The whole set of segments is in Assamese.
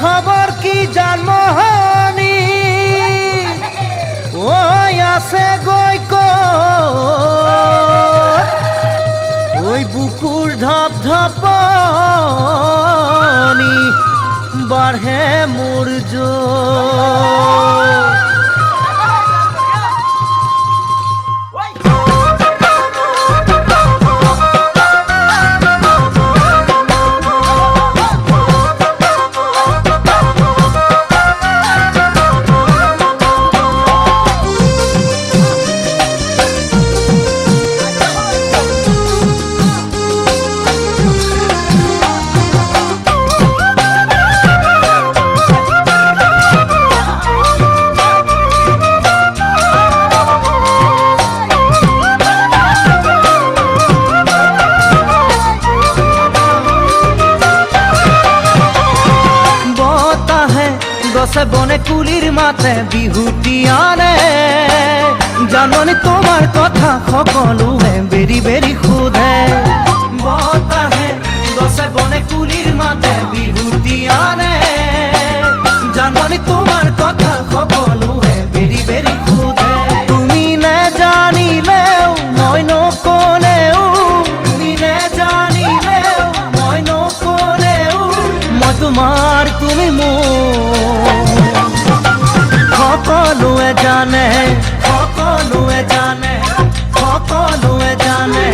খবর কি জানমোহনী ওই আছে গই ওই বুকুর ধপ ধপনি বাড়ে মোর জোর। দশে বনে কুলির মাথে বিহুতি আনে জাননি তোমার কথা সকলোৱে বেৰি বেৰি খুদে। বতাহে দশে বনে কুলিৰ মাথে বিহুতি আনে জাননি তোমাৰ কথা সকলোৱে বেরি বেরি খুদে। তুমি নে জানিলেও মই নকলেও তুমি নে জানিলেও মই নকলেও মই তোমাৰ তুমি মোৰ সকলোৱে জানে সকলোৱে জানে সকলোৱে জানে।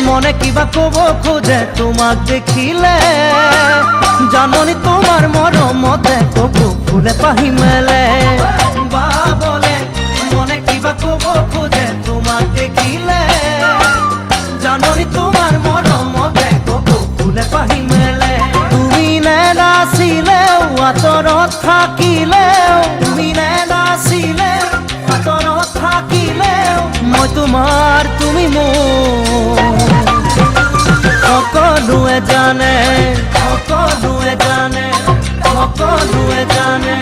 মনে কিবা কব খোঁজে তোমাক দেখিলে জাননি তোমার মরমতে কবু ফুলে পাহি মেলে। বা বলে মনে কিবা কব খোঁজে তোমাক দেখিলে জাননি তোমার মরমতে কবু ফুলে পাহি মেলে। তুমি নে নাচিলেও আঁতৰত থাকিলেও তুমি নে নাচিলেও আঁতৰত থাকিলেও মই তোমাৰ তুমি মোৰ সকলোৱে জানে সকলোৱে জানে সকলোৱে জানে।